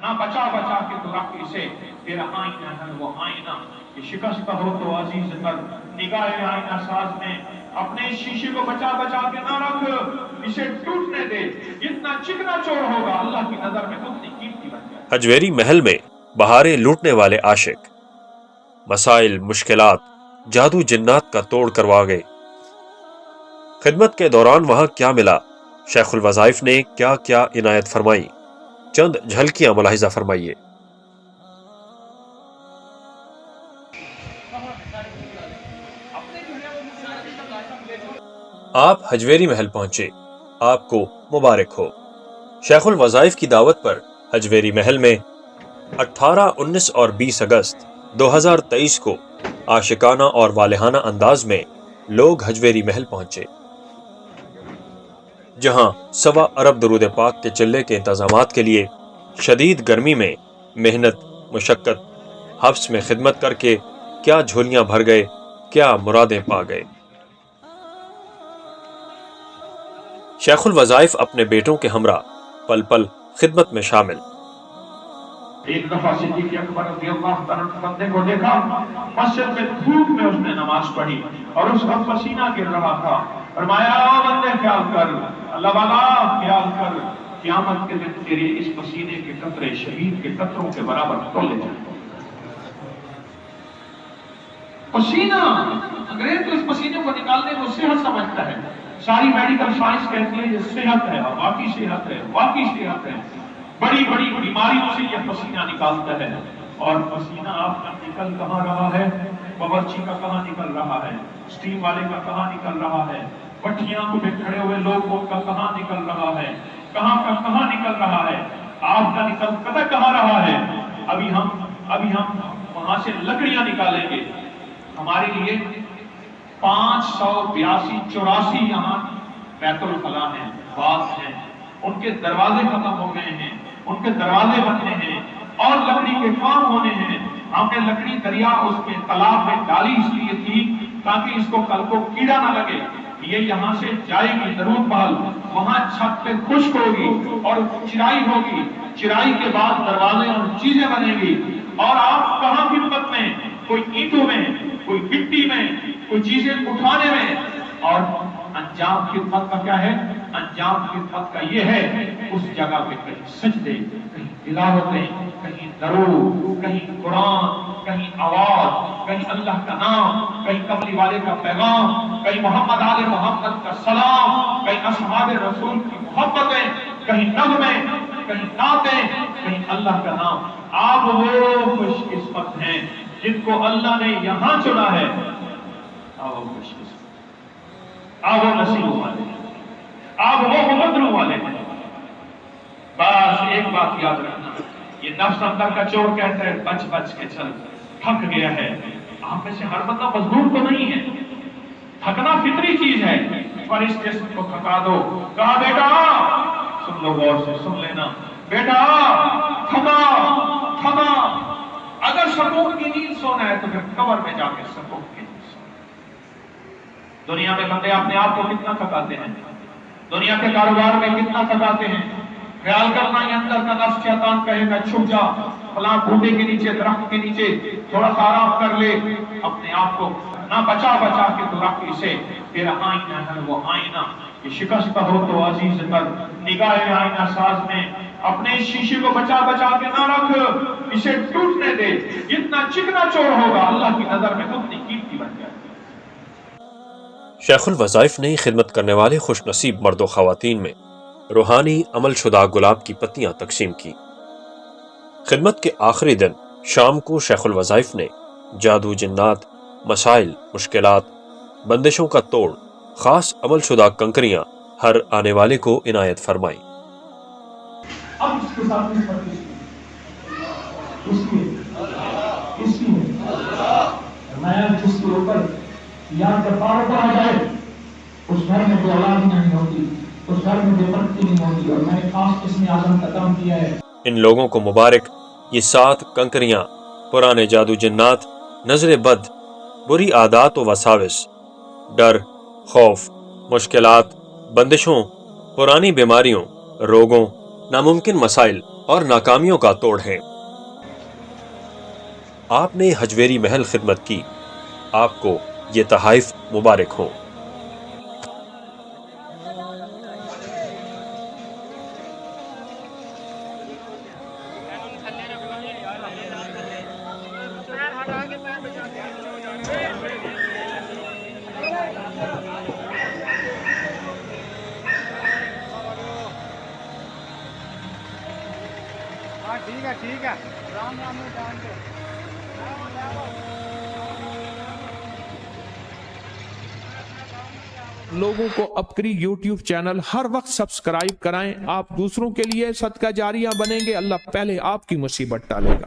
نہ بچا بچا کے تو رکھ اسے، تیرا آئینہ ہے وہ آئینہ کہ شکست ہو تو عزیز تر، نگاہ آئینہ ساز میں اپنے شیشے کو بچا بچا کے نہ رکھ، اسے ٹوٹنے دے، جتنا چکنا چور ہوگا اللہ کی نظر میں اتنی قیمتی بن جائے۔ حجویری محل میں بہاریں لوٹنے والے عاشق، مسائل، مشکلات، جادو جنات کا توڑ کروا گئے۔ خدمت کے دوران وہاں کیا ملا، شیخ الوظائف نے کیا کیا عنایت فرمائی، چند جھلکیاں ملاحظہ فرمائیے۔ آپ حجویری محل پہنچے، آپ کو مبارک ہو۔ شیخ الوظائف کی دعوت پر حجویری محل میں 18، 19 اور 20 اگست 2023 کو عاشقانہ اور والہانہ انداز میں لوگ حجویری محل پہنچے، جہاں 1.25 ارب درود پاک کے چلے کے انتظامات کے لیے شدید گرمی میں محنت، مشقت، حبس میں خدمت کر کے کیا جھولیاں بھر گئے، کیا مرادیں پا گئے۔ شیخ الوظائف اپنے بیٹوں کے ہمراہ پل پل خدمت میں شامل۔ ایک دفعہ صدیق اکبر رضی اللہ تعالیٰ عنہ بندے کو دیکھا، مسجد میں دھوپ میں اس نے نماز پڑھی اور اس کا پسینہ گر رہا تھا۔ فرمایا بندے خیال کر، اللہ والا خیال کر، قیامت کے دن تیرے اس پسینے کے قطرے شہید کے قطروں کے برابر تولے جائیں۔ پسینہ، انگریز تو اس پسینے کو نکالنے کو صحت سمجھتا ہے، ساری میڈیکل سائنس کہتی ہے یہ صحت ہے، اور واقعی صحت ہے، واقعی صحت ہے۔ بڑی بڑی بیماریوں سے یہ پسینہ نکالتا ہے، اور پسینہ آپ کا نکل کہاں رہا ہے؟ باورچی کا کہاں نکل رہا ہے؟ سٹیم والے کا کہاں نکل رہا ہے؟ بٹھیاں پہ کھڑے ہوئے لوگوں کا کہاں نکل رہا ہے؟ کہاں کا کہاں نکل رہا ہے؟ آپ کا نکل پتہ کہاں رہا ہے؟ ابھی ہم وہاں سے لکڑیاں نکالیں گے، ہمارے لیے 582 یہاں بیت الخلا ہیں، باغ ہیں، ان کے دروازے ختم ہو گئے ہیں، ان کے دروازے بننے ہیں اور لکڑی کے کام ہونے ہیں۔ ہم نے لکڑی دریا اس میں تالاب میں ڈالی اس لیے تھی تاکہ اس کو کل کو کیڑا نہ لگے، یہ یہاں سے جائے گی ضرور پہل، وہاں چھت پہ خشک ہوگی اور چرائی ہوگی، چرائی کے بعد دروازے اور چیزیں بنے گی، اور آپ کہاں خدمت میں، کوئی اینٹوں میں، کوئی مٹی میں، کوئی چیزیں اٹھانے میں، اور انجام خدمت کا کیا ہے؟ انجام خدمت کا یہ ہے اس جگہ پہ کہیں سجدے، کہیں تلاوتیں، کہیں درود، کہیں قرآن، کہیں آواز، کہیں اللہ کا نام، کہیں کملی والے کا پیغام، کہیں محمد آل محمد کا سلام، کہیں اصحاب رسول کی محبتیں، کہیں نغمے، کہیں نعتیں، کہیں اللہ کا نام۔ آپ وہ خوش قسمت ہیں جن کو اللہ نے یہاں چنا ہے، آپ وہ خوش قسمت، آپ وہ نصیب والے ہیں، آپ وہ مقدروں والے ہیں۔ بس ایک بات یاد رکھنا، یہ نفس اندر کا چور کہتا ہے بچ بچ کے چل، تھک گیا ہے۔ آپ میں سے ہر بندہ مزدور تو نہیں ہے، تھکنا فطری چیز ہے، پر اس جسم کو تھکا دو۔ کہا بیٹا، سن لو غور سے، سن لینا بیٹا، تھکا تھکا، اگر سکون کی نیند سونا ہے تو پھر قبر میں جا کے سکون کی نیند سونا۔ دنیا میں بندے اپنے آپ کو کتنا تھکاتے ہیں، دنیا کے کاروبار میں کتنا تھکاتے ہیں۔ خیال کرنا یہ اندر کا نفس شیطان کہے گا چھپ جا فلاں بوٹے کے نیچے، درخت کے نیچے تھوڑا سا آرام کر لے، اپنے آپ کو نہ بچا بچا کے تو رکھ اسے، تیرا آئینہ ہے وہ آئینہ کہ شکست ہو تو عزیز تر، نگاہ آئینہ ساز میں اپنے شیشے کو بچا بچا کے نہ رکھ، اسے ٹوٹنے دے، جتنا چکنا چور ہوگا اللہ کی نظر میں اتنی قیمتی بن جائے۔ شیخ الوظائف نے خدمت کرنے والے خوش نصیب مرد و خواتین میں روحانی عمل شدہ گلاب کی پتیاں تقسیم کی۔ خدمت کے آخری دن شام کو شیخ الوظائف نے جادو جنات، مسائل، مشکلات، بندشوں کا توڑ، خاص عمل شدہ کنکریاں ہر آنے والے کو عنایت فرمائی۔ اب اس کے ساتھ میں جس کے اوپر یا کفارت آ جائے، اس گھر میں کوئی اولاد نہیں ہوتی، اس گھر میں بے برکتی نہیں ہوتی، اور میں نے خاص اس میں اعظم کا کام کیا ہے۔ ان لوگوں کو مبارک، یہ 7 کنکریاں پرانے جادو جنات، نظر بد، بری عادات و وساوس، ڈر، خوف، مشکلات، بندشوں، پرانی بیماریوں، روگوں، ناممکن مسائل اور ناکامیوں کا توڑ ہیں۔ آپ نے حجویری محل خدمت کی، آپ کو یہ تحائف مبارک ہوں۔ ٹھیک ہے رام رام جان کے لوگوں کو اپنی یوٹیوب چینل ہر وقت سبسکرائب کرائیں۔ آپ دوسروں کے لیے صدقہ جاریہ بنیں گے، اللہ پہلے آپ کی مصیبت ٹالے گا۔